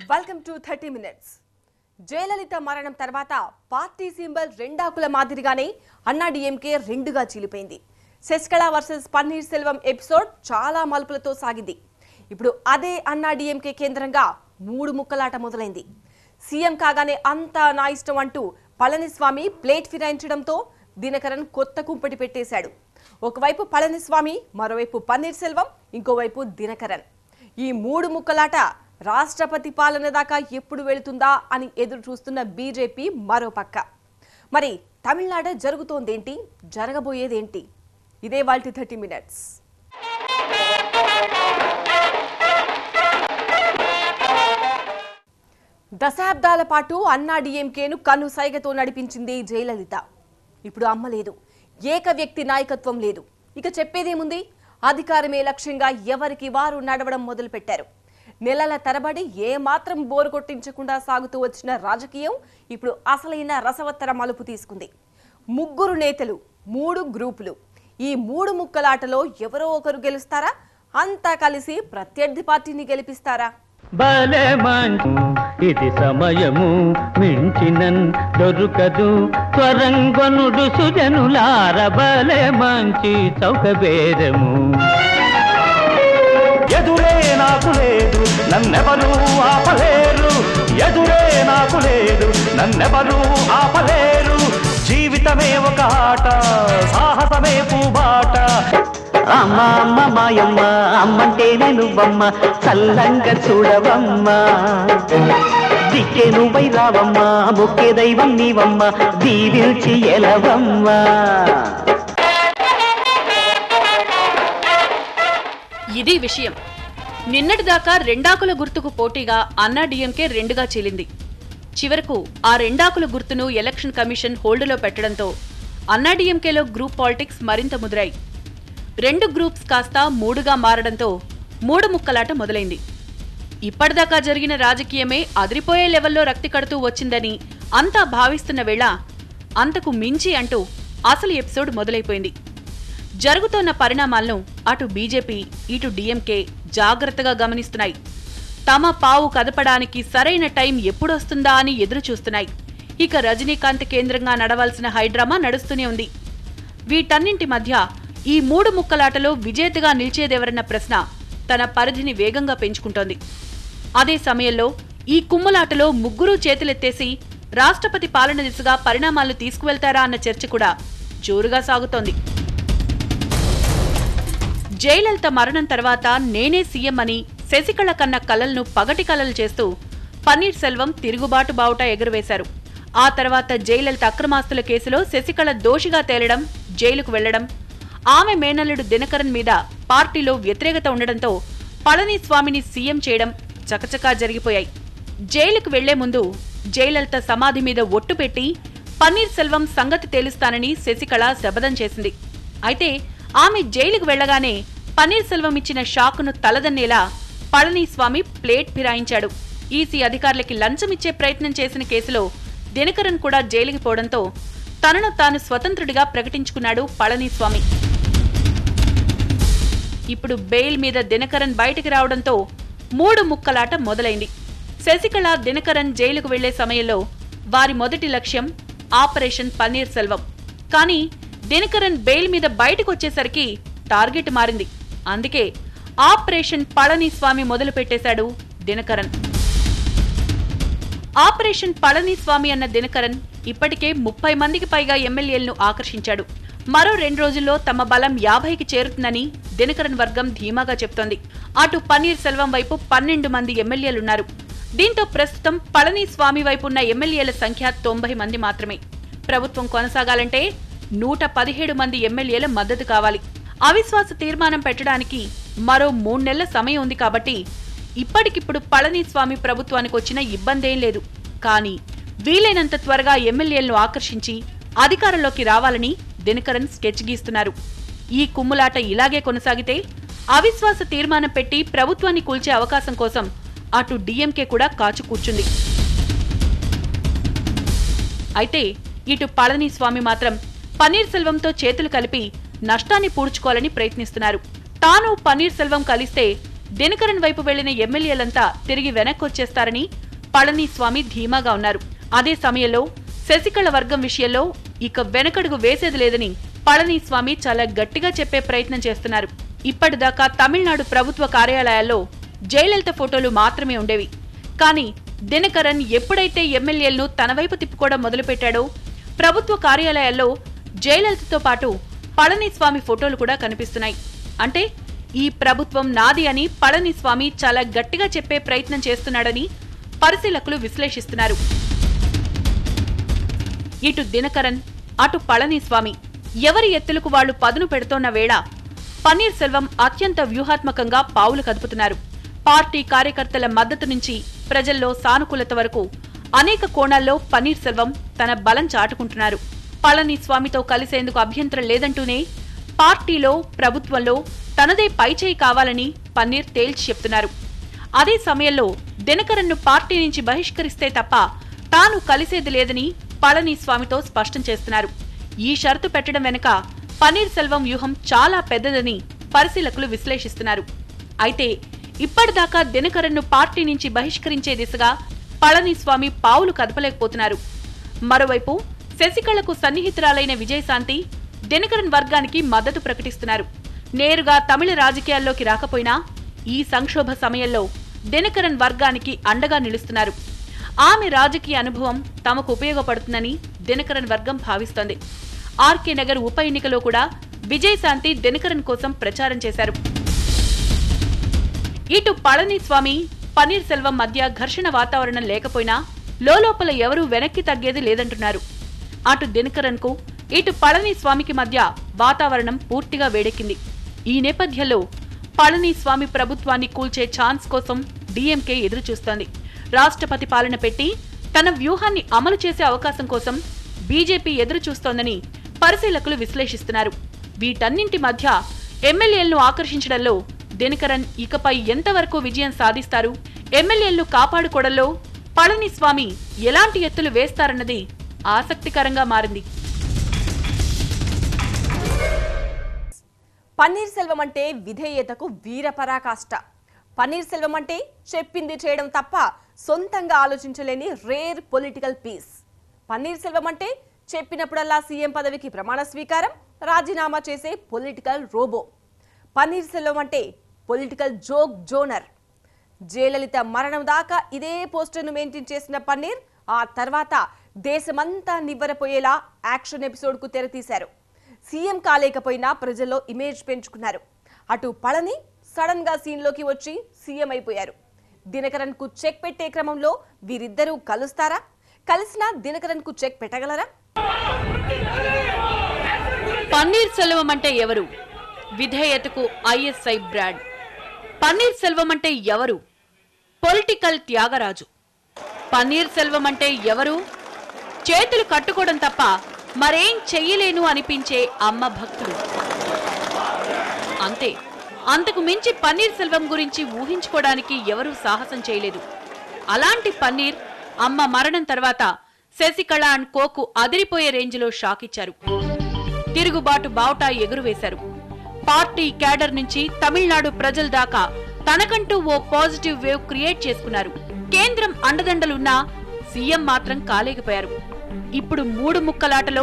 Welcome to 30 minutes. Jayalalithaa మరణం తర్వాత party symbol రెండాకుల మాదిరిగానే అన్నా డీఎంకే రెండుగా చీలిపోయింది. శశికళ వర్సెస్ పన్నీర్ సెల్వం ఎపిసోడ్ చాలా మలుపులతో సాగింది. ఇప్పుడు అదే అన్నా డీఎంకే కేంద్రంగా మూడు ముక్కలాట మొదలైంది. సీఎం కాగానే అంతా నా ఇష్టం అంటూ పళనిస్వామి ప్లేట్ ఫిరాయించడంతో దినకరన్ కొత్త కుంపటి పెట్టేశాడు. ఒకవైపు పళనిస్వామి, మరోవైపు పన్నీర్ సెల్వం, ఇంకోవైపు దినకరన్. ఈ మూడు ముక్కలాట రాష్ట్రపతి పాలన దాకా ఎప్పుడు వెళుతుందా అని ఎదురు చూస్తున్న బీజేపీ మరో పక్క. మరి తమిళనాడు జరుగుతోందేంటి, జరగబోయేదేంటి? ఇదే వాళ్ళ 30 మినిట్స్. దశాబ్దాల పాటు అన్నా డీఎంకేను కన్ను సైగతో నడిపించింది జయలలిత. ఇప్పుడు అమ్మలేదు, ఏక వ్యక్తి నాయకత్వం లేదు. ఇక చెప్పేదేముంది? అధికారమే లక్ష్యంగా ఎవరికి వారు నడవడం మొదలుపెట్టారు. నెలల తరబడి ఏమాత్రం బోరు కొట్టించకుండా సాగుతూ వచ్చిన రాజకీయం ఇప్పుడు అసలైన రసవత్తర మలుపు తీసుకుంది. ముగ్గురు నేతలు, మూడు గ్రూపులు. ఈ మూడు ముక్కలాటలో ఎవరో ఒకరు గెలుస్తారా? అంతా కలిసి ప్రత్యర్థి పార్టీని గెలిపిస్తారా? బలే మంచు ఇది సమయము మించినన్ దొరుకదు త్వరంగొనుడు సుజనులార బలే మంచి చౌకబేరము. ఎదురే నాకు లేదు, నన్నెవరూ ఆపలేరు. ఎదురే నాకు లేదు, నన్నెవరూ ఆపలేరు. జీవితమే ఒక ఆట, సాహసమే పూబాట. అమ్మ అమ్మ మాయమ్మ అమ్మంటేనే నువ్వమ్మ, చల్లంగా చూడవమ్మ. దిక్కే నువ్వై రావమ్మ, ముఖ్య దైవం నీవమ్మ, దీవిల్చి ఎలవమ్మ. ఇది విషయం. నిన్నటిదాకా రెండాకుల గుర్తుకు పోటీగా అన్నా డీఎంకే రెండుగా చీలింది. చివరకు ఆ రెండాకుల గుర్తును ఎలక్షన్ కమిషన్ హోల్డ్లో పెట్టడంతో అన్నా డీఎంకేలో గ్రూప్ పాలిటిక్స్ మరింత ముదిరాయి. రెండు గ్రూప్స్ కాస్త మూడుగా మారడంతో మూడు ముక్కలాట మొదలైంది. ఇప్పటిదాకా జరిగిన రాజకీయమే అదిరిపోయే లెవెల్లో రక్తి కడుతూ వచ్చిందని అంతా భావిస్తున్న వేళ అంతకు మించి అంటూ అసలు ఎపిసోడ్ మొదలైపోయింది. జరుగుతోన్న పరిణామాలను అటు బీజేపీ, ఇటు డీఎంకే జాగ్రత్తగా గమనిస్తున్నాయి. తమ పావు కదపడానికి సరైన టైం ఎప్పుడొస్తుందా అని ఎదురు చూస్తున్నాయి. ఇక రజనీకాంత్ కేంద్రంగా నడవాల్సిన హైడ్రామా నడుస్తూనే ఉంది. వీటన్నింటి మధ్య ఈ మూడు ముక్కలాటలో విజేతగా నిలిచేదెవరన్న ప్రశ్న తన పరిధిని వేగంగా పెంచుకుంటోంది. అదే సమయంలో ఈ కుమ్ములాటలో ముగ్గురూ చేతులెత్తేసి రాష్ట్రపతి పాలన దిశగా పరిణామాలను తీసుకువెళ్తారా అన్న చర్చ కూడా జోరుగా సాగుతోంది. జయలలిత మరణం తర్వాత నేనే సీఎం అని శశికళ కన్న కలలను పగటి కలలు చేస్తూ పన్నీర్ సెల్వం తిరుగుబాటు బావుట ఎగురవేశారు. ఆ తర్వాత జయలలిత అక్రమాస్తుల కేసులో శశికళ దోషిగా తేలడం, జైలుకు వెళ్లడం, ఆమె మేనల్లుడు దినకరన్ మీద పార్టీలో వ్యతిరేకత ఉండడంతో పళనిస్వామిని సీఎం చేయడం చకచకా జరిగిపోయాయి. జైలుకు వెళ్లే ముందు జయలలిత సమాధి మీద ఒట్టు పెట్టి పన్నీర్ సెల్వం సంగతి తేలుస్తానని శశికళ శపథం చేసింది. అయితే ఆమె జైలుకు వెళ్లగానే పన్నీర్ సెల్వం ఇచ్చిన షాకును తలదన్నేలా పళనిస్వామి ప్లేట్ ఫిరాయించాడు. ఈసీ అధికారులకి లంచమిచ్చే ప్రయత్నం చేసిన కేసులో దినకరన్ కూడా జైలుకి పోవడంతో తనను తాను స్వతంత్రుడిగా ప్రకటించుకున్నాడు పళనిస్వామి. ఇప్పుడు బెయిల్ మీద దినకరన్ బయటికి రావడంతో మూడు ముక్కలాట మొదలైంది. శశికళ, దినకరన్ జైలుకు వెళ్లే సమయంలో వారి మొదటి లక్ష్యం ఆపరేషన్ పన్నీర్ సెల్వం. కానీ దినకరన్ బెయిల్ మీద బయటకొచ్చేసరికి టార్గెట్ మారింది. అందుకే ఆపరేషన్ పళనిస్వామి మొదలు పెట్టేశాడు దినకరన్. ఆపరేషన్ పళనిస్వామి అన్న దినకరన్ ఇప్పటికే 30 మందికి పైగా ఎమ్మెల్యేలను ఆకర్షించాడు. మరో 2 రోజుల్లో తమ బలం 50కి చేరుతుందని దినకరన్ వర్గం ధీమాగా చెప్తోంది. అటు పన్నీర్ సెల్వం వైపు 12 మంది ఎమ్మెల్యేలున్నారు. దీంతో ప్రస్తుతం పళనిస్వామి వైపు ఉన్న ఎమ్మెల్యేల సంఖ్య 90 మంది మాత్రమే. ప్రభుత్వం కొనసాగాలంటే 117 మంది ఎమ్మెల్యేల మద్దతు కావాలి. అవిశ్వాస తీర్మానం పెట్టడానికి మరో 3 నెలల సమయం ఉంది. కాబట్టి ఇప్పటికిప్పుడు పళనిస్వామి ప్రభుత్వానికి వచ్చిన ఇబ్బందేం లేదు. కానీ వీలైనంత త్వరగా ఎమ్మెల్యేలను ఆకర్షించి అధికారంలోకి రావాలని దినకరన్ స్కెచ్ గీస్తున్నారు. ఈ కుమ్ములాట ఇలాగే కొనసాగితే అవిశ్వాస తీర్మానం పెట్టి ప్రభుత్వాన్ని కూల్చే అవకాశం కోసం అటు డీఎంకే కూడా కాచు కూర్చుంది. అయితే ఇటు పళనిస్వామి మాత్రం పన్నీర్ సెల్వంతో చేతులు కలిపి నష్టాన్ని పూడ్చుకోవాలని ప్రయత్నిస్తున్నారు. తాను పన్నీర్ సెల్వం కలిస్తే దినకరన్ వైపు వెళ్లిన ఎమ్మెల్యేలంతా తిరిగి వెనక్కొచ్చేస్తారని పళనిస్వామి ధీమాగా ఉన్నారు. అదే సమయంలో శశికళ వర్గం విషయంలో ఇక వెనకడుగు వేసేది లేదని పళనిస్వామి చాలా గట్టిగా చెప్పే ప్రయత్నం చేస్తున్నారు. ఇప్పటిదాకా తమిళనాడు ప్రభుత్వ కార్యాలయాల్లో జయలలిత ఫోటోలు మాత్రమే ఉండేవి. కానీ దినకరన్ ఎప్పుడైతే ఎమ్మెల్యేలను తన వైపు తిప్పుకోవడం మొదలుపెట్టాడో ప్రభుత్వ కార్యాలయాల్లో జయలలితతో పాటు పళనిస్వామి ఫోటోలు కూడా కనిపిస్తున్నాయి. అంటే ఈ ప్రభుత్వం నాది అని పళనిస్వామి చాలా గట్టిగా చెప్పే ప్రయత్నం చేస్తున్నాడని పరిశీలకులు విశ్లేషిస్తున్నారు. ఇటు దినకరన్ అటు పళనిస్వామి ఎవరి ఎత్తులకు వాళ్లు పదును పెడుతోన్న వేళ పన్నీర్ సెల్వం అత్యంత వ్యూహాత్మకంగా పావులు కదుపుతున్నారు. పార్టీ కార్యకర్తల మద్దతు నుంచి ప్రజల్లో సానుకూలత వరకు అనేక కోణాల్లో పన్నీర్ సెల్వం తన బలం చాటుకుంటున్నారు. పళనిస్వామితో కలిసేందుకు అభ్యంతరం లేదంటూనే పార్టీలో ప్రభుత్వంలో తనదే పైచేయి కావాలని పన్నీర్ తేల్చి చెప్తున్నారు. అదే సమయంలో దినకరన్ను పార్టీ నుంచి బహిష్కరిస్తే తప్ప తాను కలిసేది లేదని పళనిస్వామితో స్పష్టం చేస్తున్నారు. ఈ షరతు పెట్టడం వెనుక పన్నీర్ సెల్వం వ్యూహం చాలా పెద్దదని పరిశీలకులు విశ్లేషిస్తున్నారు. అయితే ఇప్పటిదాకా దినకరన్ను పార్టీ నుంచి బహిష్కరించే దిశగా పళనిస్వామి పావులు కదపలేకపోతున్నారు. మరోవైపు శశికళకు సన్నిహితురాలైన విజయశాంతి దినకరన్ వర్గానికి మద్దతు ప్రకటిస్తున్నారు. నేరుగా తమిళ రాజకీయాల్లోకి రాకపోయినా ఈ సంక్షోభ సమయంలో దినకరన్ వర్గానికి అండగా నిలుస్తున్నారు. ఆమె రాజకీయ అనుభవం తమకు ఉపయోగపడుతుందని దినకరన్ వర్గం భావిస్తోంది. ఆర్కే నగర్ ఉప ఎన్నికలో కూడా విజయశాంతి దినకరన్ కోసం ప్రచారం చేశారు. ఇటు పళనిస్వామి పన్నీర్ సెల్వం మధ్య ఘర్షణ వాతావరణం లేకపోయినా లోపల ఎవరూ వెనక్కి తగ్గేది లేదంటున్నారు. అటు దినకరన్ కు ఇటు పళనిస్వామికి మధ్య వాతావరణం పూర్తిగా వేడెక్కింది. ఈ నేపథ్యంలో పళనిస్వామి ప్రభుత్వాన్ని కూల్చే ఛాన్స్ కోసం డీఎంకే ఎదురుచూస్తోంది. రాష్ట్రపతి పాలన పెట్టి తన వ్యూహాన్ని అమలు చేసే అవకాశం కోసం బీజేపీ ఎదురుచూస్తోందని పరిశీలకులు విశ్లేషిస్తున్నారు. వీటన్నింటి మధ్య ఎమ్మెల్యేలను ఆకర్షించడంలో దినకరన్ ఇకపై ఎంతవరకు విజయం సాధిస్తారు, ఎమ్మెల్యేలను కాపాడుకోవడంలో పళనిస్వామి ఎలాంటి ఎత్తులు వేస్తారన్నది ఆసక్తికరంగా మారింది. పన్నీర్ సెల్వం అంటే విధేయతకు వీరపరాకాష్ట. పన్నీర్ సెల్వం అంటే చెప్పింది చేయడం తప్ప సొంతంగా ఆలోచించలేని rare political piece. Panneer Selvam అంటే చెప్పినప్పుడల్లా సీఎం పదవికి ప్రమాణ స్వీకారం, రాజీనామా చేసే పొలిటికల్ రోబో. పన్నీర్ సెల్వం అంటే పొలిటికల్ జోక్ జోనర్. జయలలిత మరణం దాకా ఇదే పోస్టర్ను మెయింటైన్ చేసిన పన్నీర్ ఆ తర్వాత దేశమంతా నివ్వరపోయేలా యాక్షన్ ఎపిసోడ్కు తెరతీశారు. సీఎం కాలేకపోయినా ప్రజల్లో ఇమేజ్ పెంచుకున్నారు. అటు పళని సడన్ గా సీన్లోకి వచ్చి సీఎం అయిపోయారు. దినకరన్ కు చెక్ పెట్టే క్రమంలో వీరిద్దరూ కలుస్తారా? కలిసినా దినకరన్ కు చెక్ పెట్టగలరా? పన్నీర్ సెల్వం అంటే ఎవరు? విధేయతకు ఐఎస్ఐ బ్రాండ్. పన్నీర్ సెల్వం అంటే ఎవరు? పొలిటికల్ త్యాగరాజు. పన్నీర్ సెల్వం అంటే ఎవరు? చేతులు కట్టుకోవడం తప్ప మరేం చెయ్యలేను అనిపించే అమ్మ భక్తుడు. అంతే. అంతకు మించి పన్నీర్ సెల్వం గురించి ఊహించుకోవడానికి ఎవరూ సాహసం చేయలేదు. అలాంటి పన్నీర్ అమ్మ మరణం తర్వాత శశికళ అండ్ కోకు అదిరిపోయే రేంజ్లో షాక్ ఇచ్చారు. తిరుగుబాటు బావుటా ఎగురువేశారు. పార్టీ క్యాడర్ నుంచి తమిళనాడు ప్రజల దాకా తనకంటూ ఓ పాజిటివ్ వేవ్ క్రియేట్ చేసుకున్నారు. కేంద్రం అండదండలున్నా సీఎం మాత్రం కాలేకపోయారు. ఇప్పుడు మూడు ముక్కలాటలో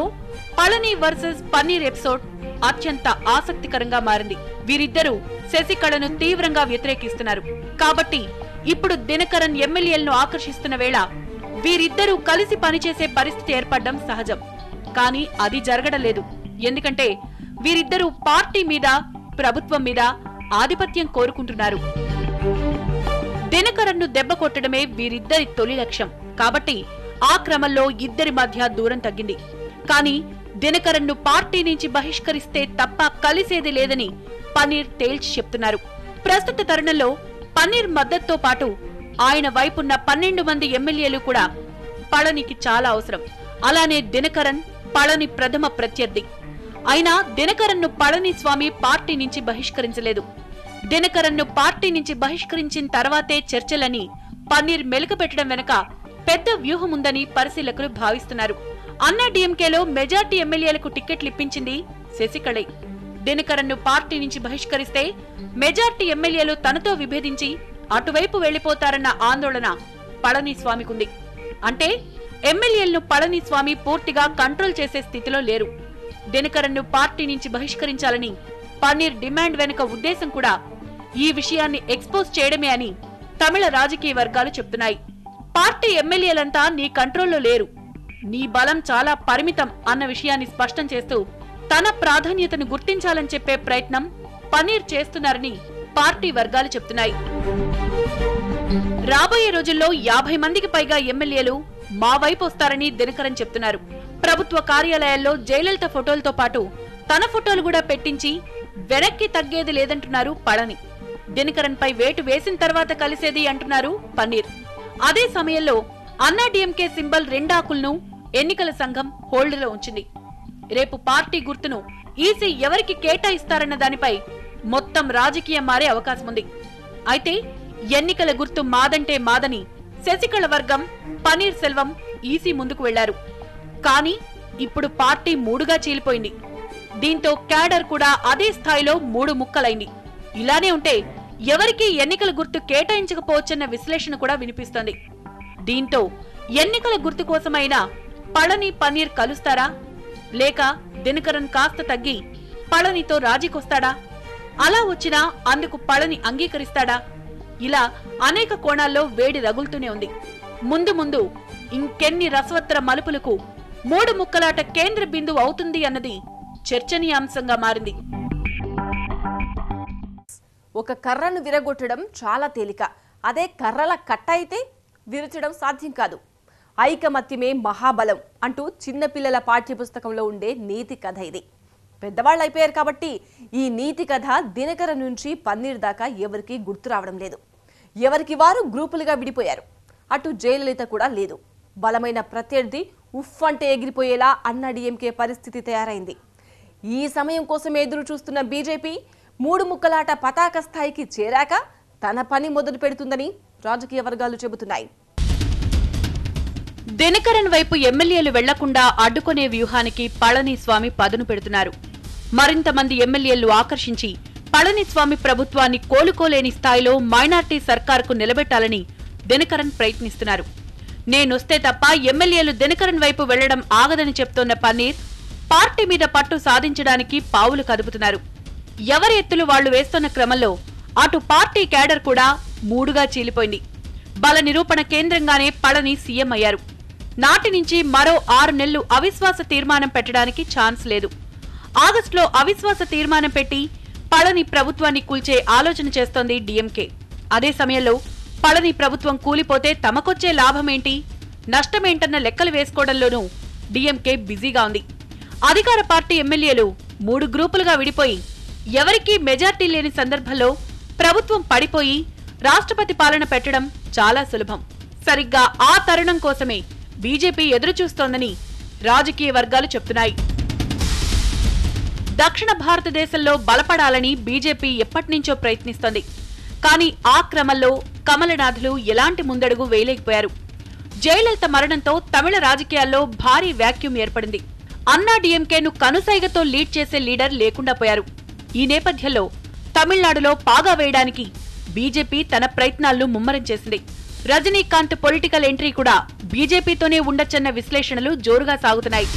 పళని వర్సెస్ పన్నీర్ ఎపిసోడ్ అత్యంత ఆసక్తికరంగా మారింది. వీరిద్దరూ శశికళను తీవ్రంగా వ్యతిరేకిస్తున్నారు. కాబట్టి ఇప్పుడు దినకరన్ ఎమ్మెల్యేలను ఆకర్షిస్తున్న వేళ వీరిద్దరూ కలిసి పనిచేసే పరిస్థితి ఏర్పడడం సహజం. కానీ అది జరగడం లేదు. ఎందుకంటే వీరిద్దరూ పార్టీ మీద ప్రభుత్వం మీద ఆధిపత్యం కోరుకుంటున్నారు. దినకరన్ను దెబ్బ కొట్టడమే వీరిద్దరి తొలి లక్ష్యం. కాబట్టి ఆ క్రమంలో ఇద్దరి మధ్య దూరం తగ్గింది. కానీ దినకరన్ను పార్టీ నుంచి బహిష్కరిస్తే తప్ప కలిసేది లేదని పన్నీర్ తేల్చి చెప్తున్నారు. ప్రస్తుత తరుణంలో పన్నీర్ మద్దతుతో పాటు ఆయన వైపున్న 12 మంది ఎమ్మెల్యేలు కూడా పళనికి చాలా అవసరం. అలానే దినకరన్ పళని ప్రథమ ప్రత్యర్థి. అయినా దినకరన్ను పళనిస్వామి పార్టీ నుంచి బహిష్కరించలేదు. దినకరన్ను పార్టీ నుంచి బహిష్కరించిన తర్వాతే చర్చలని పన్నీర్ మెలుకపెట్టడం వెనుక పెద్ద వ్యూహముందని పరిశీలకులు భావిస్తున్నారు. అన్నా డీఎంకేలో మెజార్టీ ఎమ్మెల్యేలకు టిక్కెట్లు ఇప్పించింది శశికళే. దినకరన్ను పార్టీ నుంచి బహిష్కరిస్తే మెజార్టీ ఎమ్మెల్యేలు తనతో విభేదించి అటువైపు వెళ్లిపోతారన్న ఆందోళన పళనిస్వామికుంది. అంటే ఎమ్మెల్యేలను పళనిస్వామి పూర్తిగా కంట్రోల్ చేసే స్థితిలో లేరు. దినకరన్ను పార్టీ నుంచి బహిష్కరించాలని పన్నీర్ డిమాండ్ వెనుక ఉద్దేశం కూడా ఈ విషయాన్ని ఎక్స్పోజ్ చేయడమే అని తమిళ రాజకీయ వర్గాలు చెప్తున్నాయి. పార్టీ ఎమ్మెల్యేలంతా నీ కంట్రోల్లో లేరు, నీ బలం చాలా పరిమితం అన్న విషయాన్ని స్పష్టం చేస్తూ తన ప్రాధాన్యతను గుర్తించాలని చెప్పే ప్రయత్నం పన్నీర్ చేస్తున్నారని పార్టీ వర్గాలు చెప్తున్నాయి. రాబోయే రోజుల్లో 50 మందికి పైగా ఎమ్మెల్యేలు మా వైపు వస్తారని దినకరన్ చెప్తున్నారు. ప్రభుత్వ కార్యాలయాల్లో జయలలిత ఫోటోలతో పాటు తన ఫోటోలు కూడా పెట్టించి వెనక్కి తగ్గేది లేదంటున్నారు పళని. దినకరన్ పై వేటు వేసిన తర్వాత కలిసేది అంటున్నారు పన్నీర్. అదే సమయంలో అన్నాడీఎంకే సింబల్ 2 ఆకులను ఎన్నికల సంఘం హోల్డ్లో ఉంచింది. రేపు పార్టీ గుర్తును ఈసీ ఎవరికి కేటాయిస్తారన్న దానిపై మొత్తం రాజకీయం మారే అవకాశం ఉంది. అయితే ఎన్నికల గుర్తు మాదంటే మాదని శశికళ వర్గం, పన్నీర్ సెల్వం ఈసీ ముందుకు వెళ్లారు. కానీ ఇప్పుడు పార్టీ 3గా చీలిపోయింది. దీంతో క్యాడర్ కూడా అదే స్థాయిలో 3 ముక్కలైంది. ఇలానే ఉంటే ఎవరికీ ఎన్నికల గుర్తు కేటాయించకపోవచ్చన్న విశ్లేషణ కూడా వినిపిస్తోంది. దీంతో ఎన్నికల గుర్తు కోసమైనా పళని, పన్నీర్ కలుస్తారా, లేక దినకరన్ కాస్త తగ్గి పళనితో రాజీకొస్తాడా? అలా వచ్చినా అందుకు పళని అంగీకరిస్తాడా? ఇలా అనేక కోణాల్లో వేడి రగులుతూనే ఉంది. ముందు ముందు ఇంకెన్ని రసవత్తర మలుపులకు 3 ముక్కలాట కేంద్ర బిందువు అవుతుంది అన్నది చర్చనీయాంశంగా మారింది. ఒక కర్రను విరగొట్టడం చాలా తేలిక, అదే కర్రల కట్ట అయితే విరచడం సాధ్యం కాదు. ఐకమత్యమే మహాబలం అంటూ చిన్నపిల్లల పాఠ్యపుస్తకంలో ఉండే నీతి కథ ఇది. పెద్దవాళ్ళు అయిపోయారు కాబట్టి ఈ నీతి కథ దినకరన్ నుంచి పన్నీర్ దాకా ఎవరికి గుర్తు రావడం లేదు. ఎవరికి వారు గ్రూపులుగా విడిపోయారు. అటు జయలలిత కూడా లేదు. బలమైన ప్రత్యర్థి ఉఫ్ అంటే ఎగిరిపోయేలా అన్నాడీఎంకే పరిస్థితి తయారైంది. ఈ సమయం కోసం ఎదురు చూస్తున్న బీజేపీ 3 ముక్కలాట పతాక స్థాయికి చేరాక తన పని మొదలు పెడుతుందని రాజకీయ వర్గాలు చెబుతున్నాయి. దినకరన్ వైపు ఎమ్మెల్యేలు వెళ్లకుండా అడ్డుకునే వ్యూహానికి పళనిస్వామి పదును పెడుతున్నారు. మరింత మంది ఎమ్మెల్యేలు ఆకర్షించి పళనిస్వామి ప్రభుత్వాన్ని కోలుకోలేని స్థాయిలో మైనార్టీ సర్కార్కు నిలబెట్టాలని దినకరన్ ప్రయత్నిస్తున్నారు. నేనొస్తే తప్ప ఎమ్మెల్యేలు దినకరన్ వైపు వెళ్లడం ఆగదని చెప్తోన్న పన్నీర్ పార్టీ మీద పట్టు సాధించడానికి పావులు కదుపుతున్నారు. ఎవరి ఎత్తులు వాళ్లు వేస్తున్న క్రమంలో అటు పార్టీ క్యాడర్ కూడా 3గా చీలిపోయింది. బల నిరూపణ కేంద్రంగానే పళని సీఎం అయ్యారు. నాటి నుంచి మరో 6 నెలలు అవిశ్వాస తీర్మానం పెట్టడానికి ఛాన్స్ లేదు. ఆగస్టులో అవిశ్వాస తీర్మానం పెట్టి పళని ప్రభుత్వాన్ని కూల్చే ఆలోచన చేస్తోంది డీఎంకే. అదే సమయంలో పళని ప్రభుత్వం కూలిపోతే తమకొచ్చే లాభమేంటి, నష్టమేంటన్న లెక్కలు వేసుకోవడంలోనూ డీఎంకే బిజీగా ఉంది. అధికార పార్టీ ఎమ్మెల్యేలు 3 గ్రూపులుగా విడిపోయి ఎవరికీ మెజార్టీ లేని సందర్భంలో ప్రభుత్వం పడిపోయి రాష్ట్రపతి పాలన పెట్టడం చాలా సులభం. సరిగ్గా ఆ తరుణం కోసమే బీజేపీ ఎదురుచూస్తోందని రాజకీయ వర్గాలు చెప్తున్నాయి. దక్షిణ భారతదేశంలో బలపడాలని బీజేపీ ఎప్పటినుంచో ప్రయత్నిస్తోంది. కానీ ఆ క్రమంలో కమలనాథులు ఎలాంటి ముందడుగు వేయలేకపోయారు. జయలలిత మరణంతో తమిళ రాజకీయాల్లో భారీ వ్యాక్యూమ్ ఏర్పడింది. అన్నాడీఎంకేను కనుసైగతో లీడ్ చేసే లీడర్ లేకుండా పోయారు. ఈ నేపథ్యంలో తమిళనాడులో పాగా వేయడానికి బీజేపీ తన ప్రయత్నాలను ముమ్మరం చేసింది. రజనీకాంత్ పొలిటికల్ ఎంట్రీ కూడా బీజేపీతోనే ఉండొచ్చన్న విశ్లేషణలు జోరుగా సాగుతున్నాయి.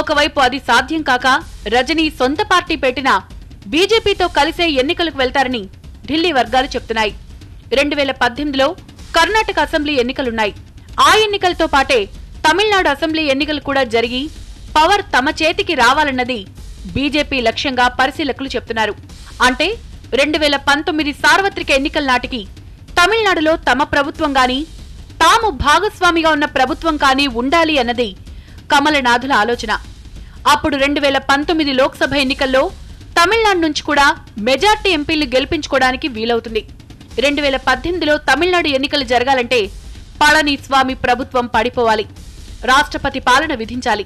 ఒకవైపు అది సాధ్యం కాక రజనీ సొంత పార్టీ పెట్టినా బీజేపీతో కలిసే ఎన్నికలకు వెళ్తారని ఢిల్లీ వర్గాలు చెప్తున్నాయి. 2018లో కర్ణాటక అసెంబ్లీ ఎన్నికలున్నాయి. ఆ ఎన్నికలతో పాటే తమిళనాడు అసెంబ్లీ ఎన్నికలు కూడా జరిగి పవర్ తమ చేతికి రావాలన్నది బీజేపీ లక్ష్యంగా పరిశీలకులు చెప్తున్నారు. అంటే 2019 సార్వత్రిక ఎన్నికల నాటికి తమిళనాడులో తమ ప్రభుత్వం గాని, తాము భాగస్వామిగా ఉన్న ప్రభుత్వం కానీ ఉండాలి అన్నది కమలనాథుల ఆలోచన. అప్పుడు 2019 లోక్సభ ఎన్నికల్లో తమిళనాడు నుంచి కూడా మెజార్టీ ఎంపీలు గెలిపించుకోవడానికి వీలవుతుంది. 2018లో తమిళనాడు ఎన్నికలు జరగాలంటే పళనిస్వామి ప్రభుత్వం పడిపోవాలి, రాష్ట్రపతి పాలన విధించాలి.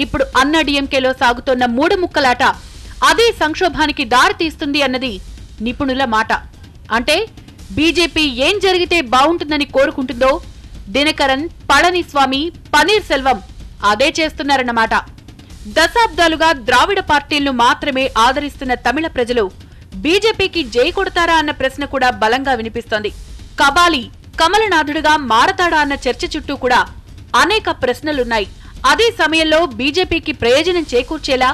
ఇప్పుడు అన్నాడీఎంకేలో సాగుతోన్న 3 ముక్కలాట అదే సంక్షోభానికి దారితీస్తుంది అన్నది నిపుణుల మాట. అంటే బీజేపీ ఏం జరిగితే బావుంటుందని కోరుకుంటుందో దినకరన్, పళనిస్వామి, పన్నీర్ సెల్వం అదే చేస్తున్నారన్నమాట. దశాబ్దాలుగా ద్రావిడ పార్టీలను మాత్రమే ఆదరిస్తున్న తమిళ ప్రజలు బీజేపీకి జై కొడతారా అన్న ప్రశ్న కూడా బలంగా వినిపిస్తోంది. కబాలి కమలనాథుడిగా మారతాడా అన్న చర్చ చుట్టూ కూడా అనేక ప్రశ్నలున్నాయి. అదే సమయంలో బీజేపీకి ప్రయోజనం చేకూర్చేలా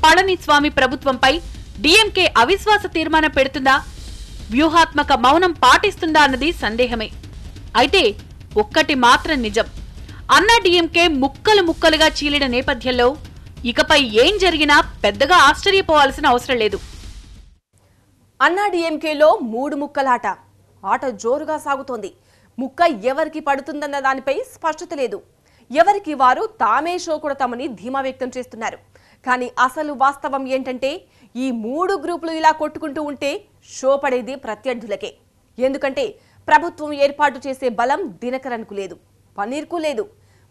పళనిస్వామి ప్రభుత్వంపై డీఎంకే అవిశ్వాస తీర్మానం పెడుతుందా, వ్యూహాత్మక మౌనం పాటిస్తుందా అన్నది సందేహమే. అయితే ఒక్కటి మాత్రం నిజం, అన్నా డీఎంకే ముక్కలు ముక్కలుగా చీలిన నేపథ్యంలో ఇకపై ఏం జరిగినా పెద్దగా ఆశ్చర్యపోవాల్సిన అవసరం లేదు. అన్నా డీఎంకేలో 3 ముక్కలాట. ఆట జోరుగా సాగుతోంది. ముక్క ఎవరికి పడుతుందన్న దానిపై స్పష్టత లేదు. ఎవరికి వారు తామే షో కొడతామని ధీమా వ్యక్తం చేస్తున్నారు. కానీ అసలు వాస్తవం ఏంటంటే ఈ 3 గ్రూపులు ఇలా కొట్టుకుంటూ ఉంటే షో పడేది ప్రత్యర్థులకే. ఎందుకంటే ప్రభుత్వం ఏర్పాటు చేసే బలం దినకరన్కు లేదు, పన్నీర్కు లేదు.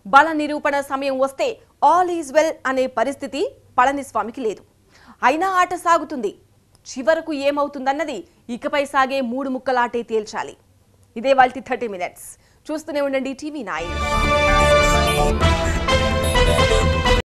బల నిరూపణ సమయం వస్తే ఆల్ ఈజ్ వెల్ అనే పరిస్థితి పళనిస్వామికి లేదు. అయినా ఆట సాగుతుంది. చివరకు ఏమవుతుందన్నది ఇకపై సాగే 3 ముక్కలాటే తేల్చాలి. ఇదే వాళ్ళ 30 minutes. చూస్తూనే ఉండండి TV9.